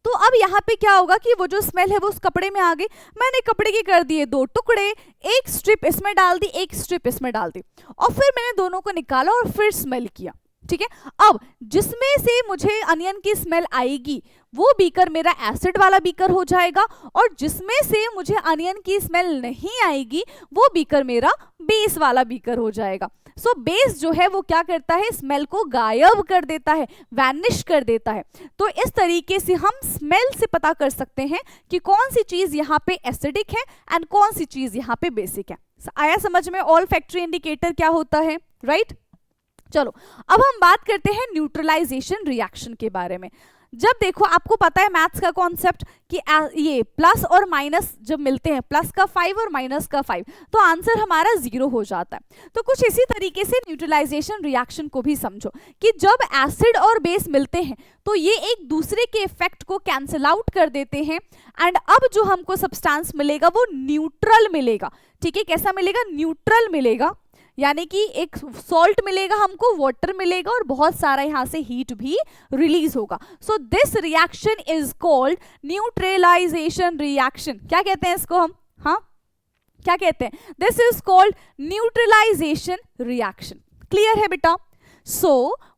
तो अब यहाँ पे क्या होगा कि वो जो स्मेल है वो उस कपड़े में आ गई। मैंने कपड़े के कर दिए 2 टुकड़े, एक स्ट्रिप इसमें डाल दी, एक स्ट्रिप इसमें डाल दी, और फिर मैंने दोनों को निकाला और फिर स्मेल किया, ठीक है? अब जिसमें से मुझे अनियन की स्मेल आएगी वो बीकर मेरा एसिड वाला बीकर हो जाएगा, और जिसमें से मुझे अनियन की स्मेल नहीं आएगी वो बीकर मेरा बेस वाला बीकर हो जाएगा। सो बेस जो है वो क्या करता है, स्मेल को गायब कर देता है, वैनिश कर देता है। तो इस तरीके से हम स्मेल से पता कर सकते हैं कि कौन सी चीज यहाँ पे एसिडिक है एंड कौन सी चीज यहाँ पे बेसिक है। आया समझ में ऑल्फैक्टरी इंडिकेटर क्या होता है, राइट? चलो अब हम बात करते हैं न्यूट्रलाइजेशन रिएक्शन के बारे में। जब देखो आपको पता है मैथ्स का कॉन्सेप्ट कि ये प्लस और माइनस जब मिलते हैं, प्लस का 5 और माइनस का 5, तो आंसर हमारा 0 हो जाता है। तो कुछ इसी तरीके से न्यूट्रलाइजेशन रिएक्शन को भी समझो कि जब एसिड और बेस मिलते हैं तो ये एक दूसरे के इफेक्ट को कैंसिल आउट कर देते हैं, एंड अब जो हमको सब्सटेंस मिलेगा वो न्यूट्रल मिलेगा, ठीक है? कैसा मिलेगा, न्यूट्रल मिलेगा, यानी कि एक सॉल्ट मिलेगा हमको, वाटर मिलेगा और बहुत सारा यहां से हीट भी रिलीज होगा। So this reaction is called neutralization reaction. क्या कहते हैं इसको हम, हाँ क्या कहते हैं? This is called neutralization reaction. Clear है बेटा? So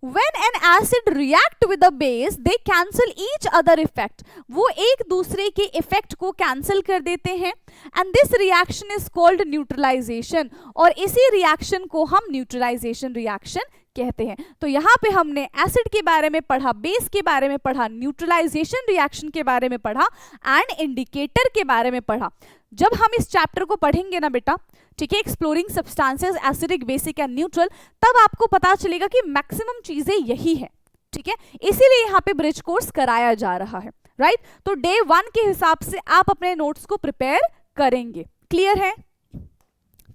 when an acid react with a base, they cancel each other effect. वो एक दूसरे के इफेक्ट को कैंसिल कर देते हैं, and this reaction is called neutralization. और इसी रिएक्शन को हम न्यूट्रलाइजेशन रिएक्शन कहते हैं। तो यहाँ पे हमने एसिड के बारे में पढ़ा, बेस के बारे में पढ़ा, न्यूट्रलाइजेशन रिएक्शन के बारे में पढ़ा एंड इंडिकेटर के बारे में पढ़ा। जब हम इस चैप्टर को पढ़ेंगे ना बेटा, ठीक है, exploring substances acidic, basic and neutral, तब आपको पता चलेगा कि मैक्सिमम चीजें यही है, ठीक है? इसीलिए यहाँ पे ब्रिज कोर्स कराया जा रहा है, राइट? तो डे 1 के हिसाब से आप अपने नोट्स को प्रिपेयर करेंगे। क्लियर है?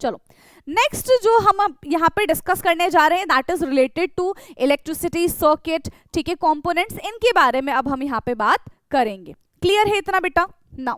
चलो नेक्स्ट जो हम यहाँ पे डिस्कस करने जा रहे हैं that is related to electricity circuit, ठीक है, कंपोनेंट्स, इनके बारे में अब हम यहाँ पे बात करेंगे। क्लियर है इतना बेटा? नाउ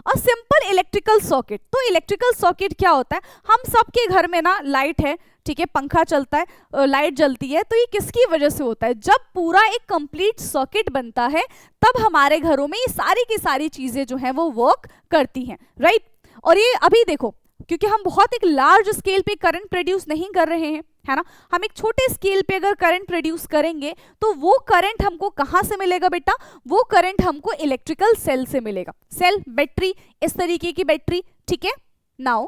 और सिंपल इलेक्ट्रिकल सर्किट। तो इलेक्ट्रिकल सर्किट क्या होता है, हम सबके घर में ना लाइट है, ठीक है, पंखा चलता है, लाइट जलती है, तो ये किसकी वजह से होता है? जब पूरा एक कंप्लीट सर्किट बनता है तब हमारे घरों में ये सारी की सारी चीजें जो है वो वर्क करती हैं, राइट? और ये अभी देखो, क्योंकि हम बहुत एक लार्ज स्केल पे करंट प्रोड्यूस नहीं कर रहे हैं, है ना, हम एक छोटे स्केल पे अगर करंट प्रोड्यूस करेंगे तो वो करंट हमको कहां से मिलेगा बेटा? वो करंट हमको इलेक्ट्रिकल सेल से मिलेगा। सेल, बैटरी, इस तरीके की बैटरी, ठीक है? Now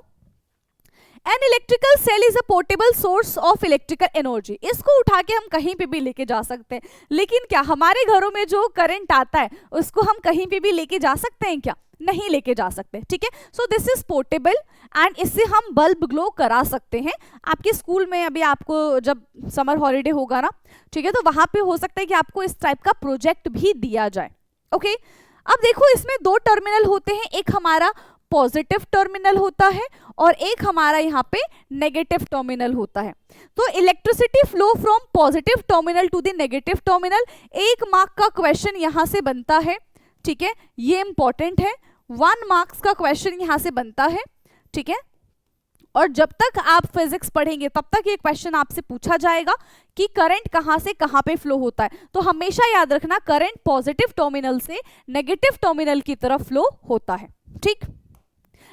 an electrical cell is a portable source of electrical energy. इसको उठा के हम कहीं पे भी लेके जा सकते हैं, लेकिन क्या हमारे घरों में जो करंट आता है उसको हम कहीं पे भी लेके जा सकते हैं क्या? नहीं लेके जा सकते, ठीक है? So this is portable and इससे हम बल्ब ग्लो करा सकते हैं। आपके स्कूल में अभी आपको जब समर हॉलीडे होगा ना, ठीक है, तो वहां पे हो सकता है कि आपको इस टाइप का प्रोजेक्ट भी दिया जाए। ओके, अब देखो इसमें 2 टर्मिनल होते हैं, एक हमारा पॉजिटिव टर्मिनल होता है और एक हमारा यहाँ पे नेगेटिव टर्मिनल होता है। तो electricity flow from positive terminal to the negative terminal. 1 mark का क्वेश्चन यहाँ से बनता है, ठीक है, ये इंपॉर्टेंट है। 1 मार्क्स का क्वेश्चन यहां से बनता है, ठीक है, और जब तक आप फिजिक्स पढ़ेंगे तब तक ये क्वेश्चन आपसे पूछा जाएगा कि करंट कहाँ से कहाँ पे फ्लो होता है। तो हमेशा याद रखना करंट पॉजिटिव टर्मिनल से नेगेटिव टर्मिनल की तरफ फ्लो होता है। ठीक,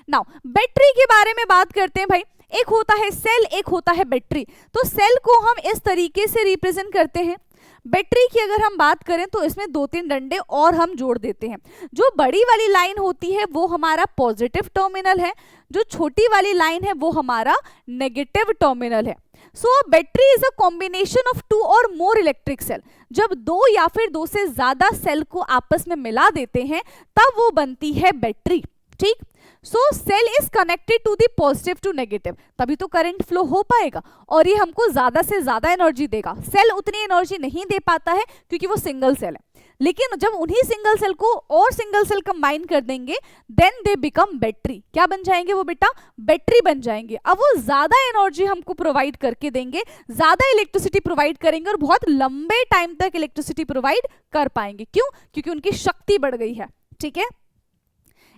नाउ बैटरी के बारे में बात करते हैं भाई। एक होता है सेल, एक होता है बैटरी। तो सेल को हम इस तरीके से रिप्रेजेंट करते हैं। बैटरी की अगर हम बात करें तो इसमें 2-3 डंडे और हम जोड़ देते हैं। जो बड़ी वाली लाइन होती है वो हमारा पॉजिटिव टर्मिनल है, जो छोटी वाली लाइन है वो हमारा नेगेटिव टर्मिनल है। सो battery is a combination of 2 और मोर इलेक्ट्रिक सेल। जब 2 या फिर 2 से ज्यादा सेल को आपस में मिला देते हैं तब वो बनती है बैटरी। ठीक, so cell is connected to the positive to negative, तभी तो करंट फ्लो हो पाएगा और ये हमको ज्यादा से ज्यादा एनर्जी देगा। सेल उतनी एनर्जी नहीं दे पाता है क्योंकि वो सिंगल सेल है, लेकिन जब उन्हीं सिंगल सेल को और सिंगल सेल कंबाइन कर देंगे देन दे बिकम बैटरी। क्या बन जाएंगे वो बेटा? बैटरी बन जाएंगे। अब वो ज्यादा एनर्जी हमको प्रोवाइड करके देंगे, ज्यादा इलेक्ट्रिसिटी प्रोवाइड करेंगे और बहुत लंबे टाइम तक इलेक्ट्रिसिटी प्रोवाइड कर पाएंगे। क्यों? क्योंकि उनकी शक्ति बढ़ गई है। ठीक है,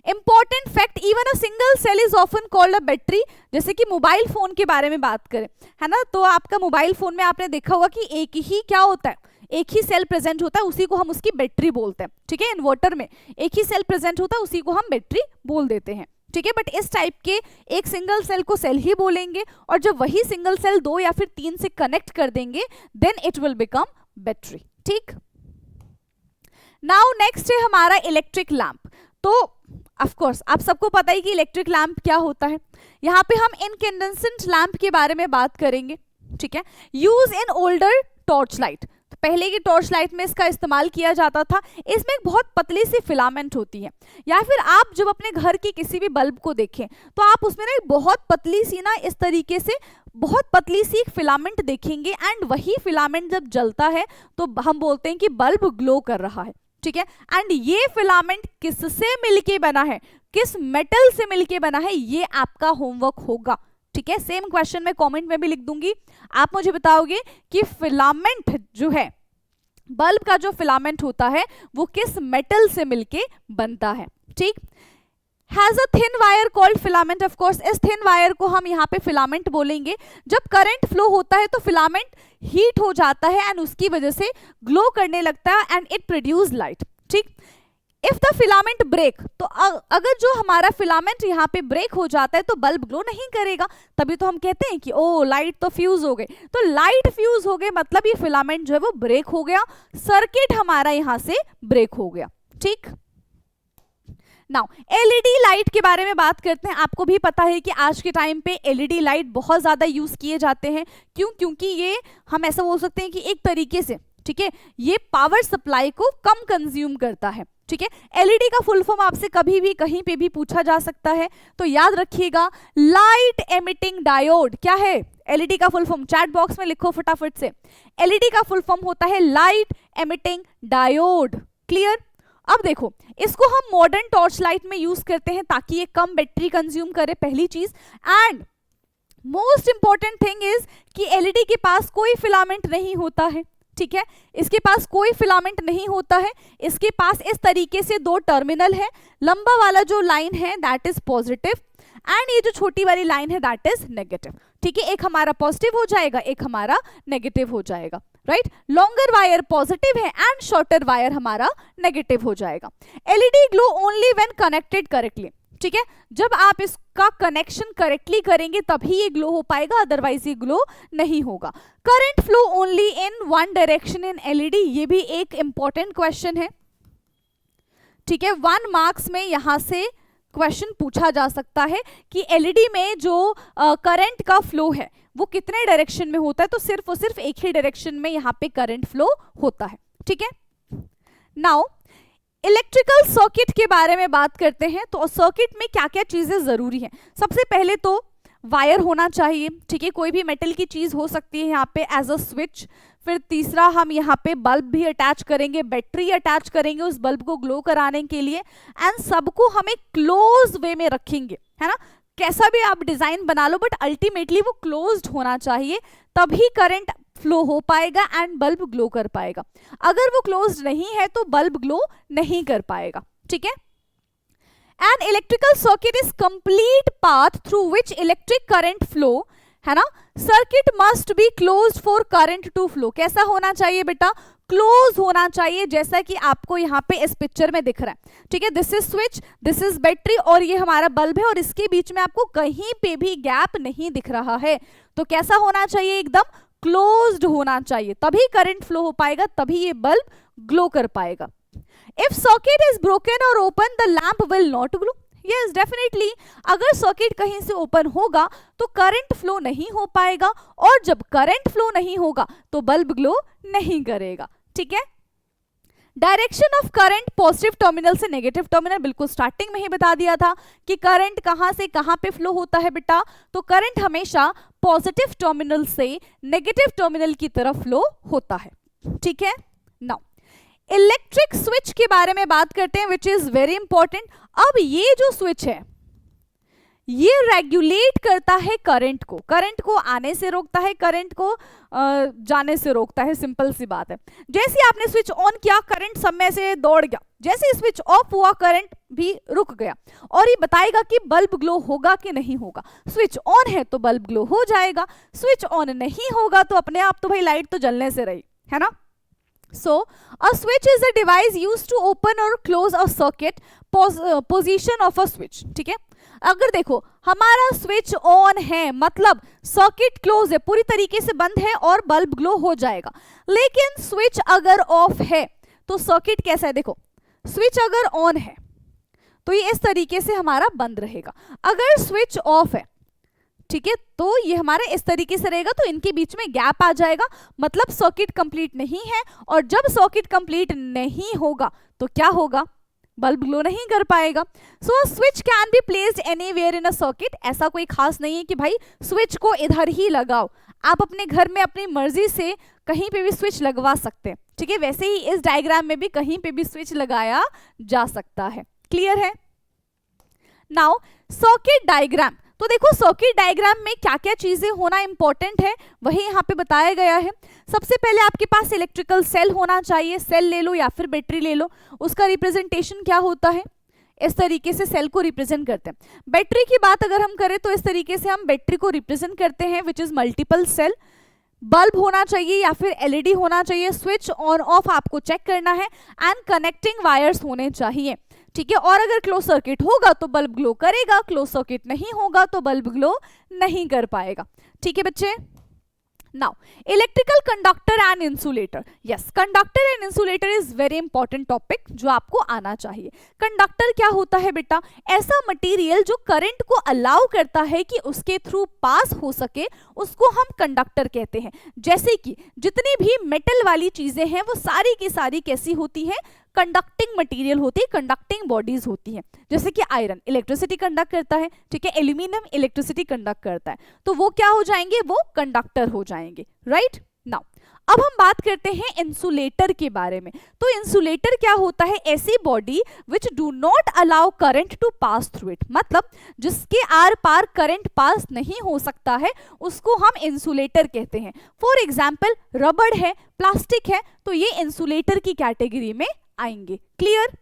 important fact, even a single cell is often called a battery. जैसे कि मोबाइल फोन के बारे में बात करें, है ना, तो आपका मोबाइल फोन में आपने देखा होगा कि एक ही क्या होता है, एक ही सेल प्रेजेंट होता है, उसी को हम उसकी बैटरी बोलते हैं। ठीक है, इन्वर्टर में एक ही सेल प्रेजेंट होता है, उसी को हम बैटरी बोल देते हैं। ठीक है, बट इस टाइप के एक सिंगल सेल को सेल ही बोलेंगे और जब वही सिंगल सेल 2 या फिर 3 से कनेक्ट कर देंगे then it will become battery. ठीक, नाउ नेक्स्ट है हमारा इलेक्ट्रिक लैंप। तो ऑफ कोर्स आप सबको पता ही कि इलेक्ट्रिक लैंप क्या होता है। यहाँ पे हम इनकैंडेसेंट लैंप के बारे में बात करेंगे। ठीक है, use in older torch light. तो पहले की टॉर्च लाइट में इसका इस्तेमाल किया जाता था। इसमें एक बहुत पतली सी फिलामेंट होती है, या फिर आप जब अपने घर के किसी भी बल्ब को देखें तो आप उसमें ना एक बहुत पतली सी ना इस तरीके से बहुत पतली सी एक फिलामेंट देखेंगे एंड वही फिलामेंट जब जलता है तो हम बोलते हैं कि बल्ब ग्लो कर रहा है। ठीक है, एंड ये फिलामेंट किससे मिलके बना है, किस मेटल से मिलके बना है, ये आपका होमवर्क होगा। ठीक है, सेम क्वेश्चन मैं कमेंट में भी लिख दूंगी, आप मुझे बताओगे कि फिलामेंट जो है, बल्ब का जो फिलामेंट होता है वो किस मेटल से मिलके बनता है। ठीक, has a thin wire called filament. Of course इस थिन वायर को हम यहाँ पे फिलामेंट बोलेंगे। जब करंट फ्लो होता है तो फिलामेंट हीट हो जाता है एंड उसकी वजह से ग्लो करने लगता है एंड इट प्रोड्यूस लाइट। ठीक, इफ द फिलामेंट ब्रेक, तो अगर जो हमारा फिलामेंट यहाँ पे ब्रेक हो जाता है तो बल्ब ग्लो नहीं करेगा। तभी तो हम कहते हैं कि ओ लाइट तो फ्यूज हो गई। तो लाइट फ्यूज हो गए मतलब ये फिलामेंट जो है वो ब्रेक हो गया, सर्किट हमारा यहाँ से ब्रेक हो गया। ठीक, नाउ एलईडी लाइट के बारे में बात करते हैं। आपको भी पता है कि आज के टाइम पे एलईडी लाइट बहुत ज्यादा यूज किए जाते हैं। क्यों? क्योंकि ये हम ऐसा बोल सकते हैं कि एक तरीके से, ठीक है, ये पावर सप्लाई को कम कंज्यूम करता है। ठीक है, एलईडी का फुल फॉर्म आपसे कभी भी कहीं पे भी पूछा जा सकता है, तो याद रखिएगा लाइट एमिटिंग डायोड। क्या है एलईडी का फुल फॉर्म? चैट बॉक्स में लिखो फटाफट से। एलईडी का फुल फॉर्म होता है लाइट एमिटिंग डायोड। क्लियर? अब देखो, इसको हम मॉडर्न टॉर्च लाइट में यूज करते हैं ताकि ये कम बैटरी कंज्यूम करे, पहली चीज। And most important thing is कि एलईडी के पास कोई फिलामेंट नहीं होता है। ठीक है, इसके पास कोई फिलामेंट नहीं होता है। इसके पास इस तरीके से 2 टर्मिनल है। लंबा वाला जो लाइन है दैट इज पॉजिटिव एंड ये जो छोटी वाली लाइन है दैट इज नेगेटिव। ठीक है, एक हमारा पॉजिटिव हो जाएगा, एक हमारा नेगेटिव हो जाएगा। राइट, लॉन्गर वायर पॉजिटिव है एंड शॉर्टर वायर हमारा नेगेटिव हो जाएगा। LED glow only when connected correctly. ठीक है, जब आप इसका कनेक्शन करेक्टली करेंगे तभी ये ग्लो हो पाएगा, अदरवाइज ये ग्लो नहीं होगा। Current flow only in one direction in LED, ये भी एक इंपॉर्टेंट क्वेश्चन है। ठीक है, 1 मार्क्स में यहां से क्वेश्चन पूछा जा सकता है कि एलईडी में जो करंट का फ्लो है वो कितने डायरेक्शन में होता है, तो सिर्फ और सिर्फ एक ही डायरेक्शन में यहाँ पे करंट फ्लो होता है। ठीक है, नाउ इलेक्ट्रिकल सर्किट के बारे में बात करते हैं। तो सर्किट में क्या क्या चीजें जरूरी हैं? सबसे पहले तो वायर होना चाहिए। ठीक है, कोई भी मेटल की चीज हो सकती है यहाँ पे एज अ स्विच। फिर तीसरा हम यहाँ पे बल्ब भी अटैच करेंगे, बैटरी अटैच करेंगे उस बल्ब को ग्लो कराने के लिए, एंड सबको हमें क्लोज वे में रखेंगे, है ना। कैसा भी आप डिजाइन बना लो बट अल्टीमेटली वो क्लोज्ड होना चाहिए, तभी करंट फ्लो हो पाएगा एंड बल्ब ग्लो कर पाएगा। अगर वो क्लोज्ड नहीं है तो बल्ब ग्लो नहीं कर पाएगा। ठीक है, an electrical circuit is complete path through which electric current flow, है ना, circuit must be closed for current to flow. कैसा होना चाहिए बेटा, क्लोज होना चाहिए, जैसा कि आपको यहाँ पे इस पिक्चर में दिख रहा है, ठीक है। This is switch, this is battery और ये हमारा बल्ब है और इसके बीच में आपको कहीं पे भी गैप नहीं दिख रहा है। तो कैसा होना चाहिए, एकदम क्लोज्ड होना चाहिए, तभी करंट फ्लो हो पाएगा, तभी ये बल्ब ग्लो कर पाएगा। इफ सर्किट इज ब्रोकन और open the lamp will not glow. Yes definitely, अगर सर्किट कहीं से ओपन होगा तो करंट फ्लो नहीं हो पाएगा और जब करंट फ्लो नहीं होगा तो बल्ब ग्लो नहीं करेगा, ठीक है। Direction of current positive terminal से नेगेटिव टर्मिनल, बिल्कुल स्टार्टिंग में ही बता दिया था कि करंट कहां से कहां पे फ्लो होता है बेटा, तो करंट हमेशा पॉजिटिव टर्मिनल से नेगेटिव टर्मिनल की तरफ फ्लो होता है, ठीक है। नाउ इलेक्ट्रिक स्विच के बारे में बात करते हैं, विच इज वेरी इंपॉर्टेंट। अब ये जो स्विच है ये रेगुलेट करता है करंट को आने से रोकता है, करंट को जाने से रोकता है, सिंपल सी बात है। जैसे आपने स्विच ऑन किया करंट समय से दौड़ गया, जैसे स्विच ऑफ हुआ करंट भी रुक गया और ये बताएगा कि बल्ब ग्लो होगा कि नहीं होगा। स्विच ऑन है तो बल्ब ग्लो हो जाएगा, स्विच ऑन नहीं होगा तो अपने आप तो भाई लाइट तो जलने से रही, है ना। So, a switch is a device used to open or close a circuit position of a switch, ठीक है। अगर देखो हमारा स्विच ऑन है मतलब सर्किट क्लोज है, पूरी तरीके से बंद है और बल्ब ग्लो हो जाएगा। लेकिन स्विच अगर ऑफ है तो सर्किट कैसा है, देखो स्विच अगर ऑन है तो ये इस तरीके से हमारा बंद रहेगा, अगर स्विच ऑफ है, ठीक है, तो ये हमारे इस तरीके से रहेगा, तो इनके बीच में गैप आ जाएगा, मतलब सर्किट कंप्लीट नहीं है। और जब सर्किट कंप्लीट नहीं होगा तो क्या होगा, बल्ब ग्लो नहीं कर पाएगा। So switch can be placed anywhere in a circuit. ऐसा कोई खास नहीं है कि भाई स्विच को इधर ही लगाओ, आप अपने घर में अपनी मर्जी से कहीं पे भी स्विच लगवा सकते हैं, ठीक है। वैसे ही इस डायग्राम में भी कहीं पे भी स्विच लगाया जा सकता है, क्लियर है। नाउ सर्किट डायग्राम, तो देखो सर्किट डायग्राम में क्या क्या चीजें होना इंपॉर्टेंट है वही यहाँ पे बताया गया है। सबसे पहले आपके पास इलेक्ट्रिकल सेल होना चाहिए, सेल ले लो या फिर बैटरी ले लो। उसका रिप्रेजेंटेशन क्या होता है, इस तरीके से सेल को रिप्रेजेंट करते हैं। बैटरी की बात अगर हम करें तो इस तरीके से हम बैटरी को रिप्रेजेंट करते हैं, which is multiple cell. Bulb होना चाहिए या फिर एलईडी होना चाहिए, स्विच ऑन ऑफ आपको चेक करना है, एंड कनेक्टिंग वायर्स होने चाहिए, ठीक है। और अगर क्लोज सर्किट होगा तो बल्ब ग्लो करेगा, क्लोज सर्किट नहीं होगा तो बल्ब ग्लो नहीं कर पाएगा, ठीक है बच्चे। Now electrical conductor and insulator, yes conductor and insulator is very important topic जो आपको आना चाहिए। कंडक्टर क्या होता है बेटा, ऐसा मटेरियल जो करंट को अलाउ करता है कि उसके थ्रू पास हो सके, उसको हम कंडक्टर कहते हैं। जैसे कि जितनी भी मेटल वाली चीजें हैं वो सारी की सारी कैसी होती है, कंडक्टिंग मटेरियल होती है, कंडक्टिंग बॉडीज होती हैं। जैसे कि आयरन इलेक्ट्रिसिटी कंडक्ट करता है, ठीक है, एल्यूमिनियम इलेक्ट्रिसिटी कंडक्ट करता है, तो वो क्या हो जाएंगे, वो कंडक्टर हो जाएंगे, राइट। नाउ अब हम बात करते हैं इंसुलेटर के बारे में। तो इंसुलेटर क्या होता है, ऐसी body which do not allow current to pass through it, मतलब जिसके आर पार करंट पास नहीं हो सकता है उसको हम इंसुलेटर कहते हैं। फॉर एग्जाम्पल रबड़ है, प्लास्टिक है, तो ये इंसुलेटर की कैटेगरी में आएंगे, clear.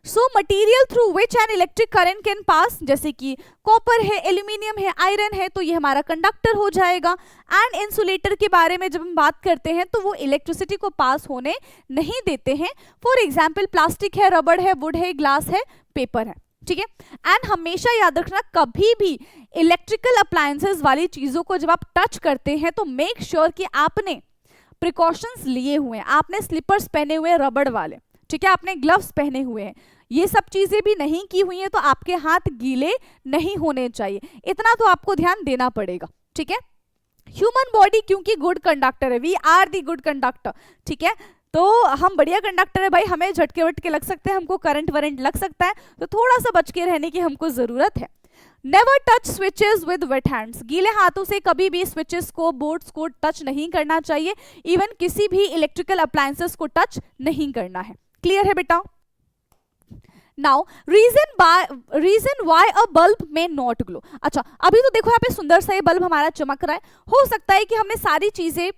So material through which an electric current can pass, जैसे कि कॉपर है, एल्यूमिनियम है, आयरन है, तो ये हमारा कंडक्टर हो जाएगा। एंड इंसुलेटर के बारे में जब हम बात करते हैं तो वो इलेक्ट्रिसिटी को पास होने नहीं देते हैं। फॉर एग्जाम्पल प्लास्टिक है, रबड़ है, वुड है, ग्लास है, पेपर है, ठीक है। एंड हमेशा याद रखना कभी भी इलेक्ट्रिकल अप्लायंसेस वाली चीजों को जब आप टच करते हैं तो मेक श्योर कि आपने प्रिकॉशंस लिए हुए हैं, आपने स्लीपर्स पहने हुए हैं रबड़ वाले, ठीक है, आपने ग्लव्स पहने हुए हैं, ये सब चीजें भी नहीं की हुई हैं तो आपके हाथ गीले नहीं होने चाहिए, इतना तो आपको ध्यान देना पड़ेगा, ठीक है। ह्यूमन बॉडी क्योंकि गुड कंडक्टर है, we are the good conductor, ठीक है, तो हम बढ़िया कंडक्टर है भाई, हमें झटके वटके लग सकते हैं, हमको करंट वरंट लग सकता है, तो थोड़ा सा बच के रहने की हमको जरूरत है। Never touch switches with weight hands, गीले हाथों से कभी भी स्विचेस को, बोर्ड्स को टच नहीं करना चाहिए, इवन किसी भी इलेक्ट्रिकल अप्लायंसेस को टच नहीं करना है, क्लियर है बेटा। Now reason why a bulb may not glow. अच्छा अभी तो देखो यहाँ पे सुंदर सा ये बल्ब हमारा चमक रहा है, हो सकता है कि हमने सारी चीजें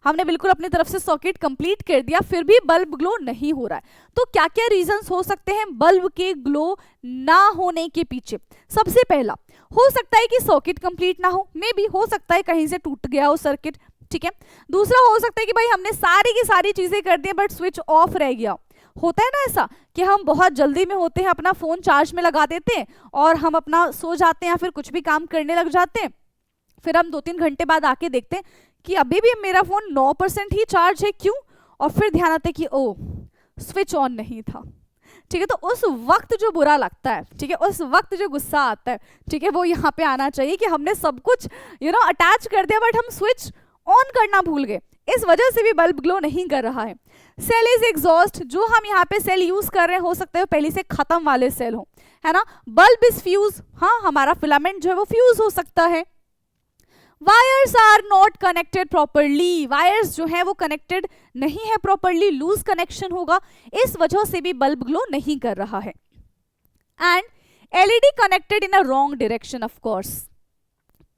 हमने बिल्कुल अपनी तरफ से सॉकेट कंप्लीट कर दिया, फिर भी बल्ब ग्लो नहीं हो रहा है। तो क्या क्या रीजंस हो सकते हैं बल्ब के ग्लो ना होने के पीछे? सबसे पहला, हो सकता है कि सॉकेट कंप्लीट ना हो, मे बी हो सकता है कहीं से टूट गया हो सर्किट, ठीक है। दूसरा हो सकता है कि भाई हमने सारी की सारी चीजें कर दी बट स्विच ऑफ रह गया। होता है ना ऐसा कि हम बहुत जल्दी में होते हैं, अपना फोन चार्ज में लगा देते हैं और हम अपना सो जाते हैं या फिर कुछ भी काम करने लग जाते हैं, फिर हम 2-3 घंटे बाद आके देखते हैं कि अभी भी मेरा फोन 9% ही चार्ज है, क्यों? और फिर ध्यान आता है कि ओ स्विच ऑन नहीं था, ठीक है। तो उस वक्त जो बुरा लगता है, ठीक है, उस वक्त जो गुस्सा आता है, ठीक है, वो यहाँ पे आना चाहिए कि हमने सब कुछ अटैच कर दिया बट हम स्विच ऑन करना भूल गए, इस वजह से भी बल्ब ग्लो नहीं कर रहा है। सेल इज एग्जॉस्ट, जो हम यहाँ पे सेल यूज कर रहे हैं हो सकता है पहले से खत्म वाले सेल हो, है ना। बल्ब इज फ्यूज, हाँ हमारा फिलामेंट जो है वो फ्यूज हो सकता है। Wires are not connected properly, wires जो है वो कनेक्टेड नहीं है प्रॉपरली, लूज कनेक्शन होगा, इस वजह से भी बल्ब ग्लो नहीं कर रहा है। And LED connected in a wrong direction, of course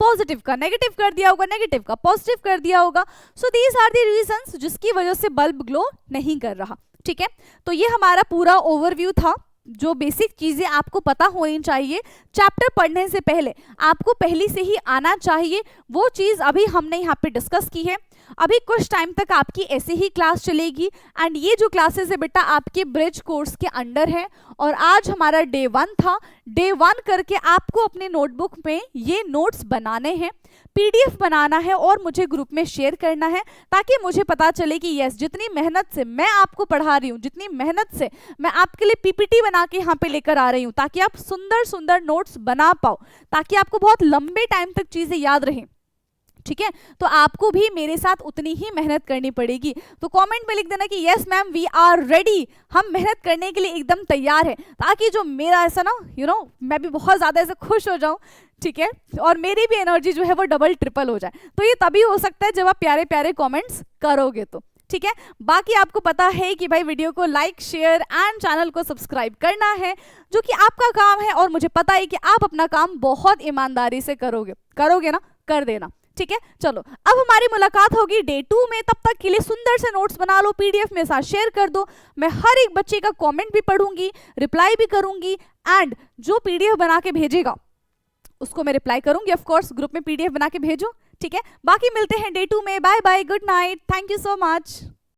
positive का नेगेटिव कर दिया होगा, नेगेटिव का पॉजिटिव कर दिया होगा। So these are the reasons जिसकी वजह से बल्ब ग्लो नहीं कर रहा, ठीक है। तो ये हमारा पूरा ओवरव्यू था, जो बेसिक चीजें आपको पता होनी चाहिए चैप्टर पढ़ने से पहले, आपको पहले से ही आना चाहिए, वो चीज अभी हमने यहाँ पे डिस्कस की है। अभी कुछ टाइम तक आपकी ऐसे ही क्लास चलेगी एंड ये जो क्लासेस है बेटा आपके ब्रिज कोर्स के अंडर है। और आज हमारा डे 1 था, डे 1 करके आपको अपने नोटबुक में ये नोट्स बनाने हैं, पीडीएफ बनाना है और मुझे ग्रुप में शेयर करना है, ताकि मुझे पता चले कि यस जितनी मेहनत से मैं आपको पढ़ा रही हूँ, जितनी मेहनत से मैं आपके लिए पीपीटी बना के यहाँ पे लेकर आ रही हूँ, ताकि आप सुंदर सुंदर नोट्स बना पाओ, ताकि आपको बहुत लंबे टाइम तक चीजें याद रहें, ठीक है। तो आपको भी मेरे साथ उतनी ही मेहनत करनी पड़ेगी। तो कमेंट में लिख देना कि yes ma'am we are ready, हम मेहनत करने के लिए एकदम तैयार है, ताकि जो मेरा ऐसा ना मैं भी बहुत ज्यादा ऐसे खुश हो जाऊं, ठीक है, और मेरी भी एनर्जी जो है वो डबल ट्रिपल हो जाए। तो ये तभी हो सकता है जब आप प्यारे प्यारे कॉमेंट्स करोगे तो, ठीक है। बाकी आपको पता है कि भाई वीडियो को लाइक शेयर एंड चैनल को सब्सक्राइब करना है, जो कि आपका काम है, और मुझे पता है कि आप अपना काम बहुत ईमानदारी से करोगे ना, कर देना, ठीक है। चलो अब हमारी मुलाकात होगी डे 2 में, तब तक के लिए सुंदर से नोट्स बना लो, पीडीएफ में साथ शेयर कर दो, मैं हर एक बच्चे का कमेंट भी पढ़ूंगी, रिप्लाई भी करूंगी, एंड जो पीडीएफ बना के भेजेगा उसको मैं रिप्लाई करूंगी, ऑफ कोर्स ग्रुप में पीडीएफ बना के भेजो, ठीक है। बाकी मिलते हैं डे 2 में, bye bye, good night, thank you so much.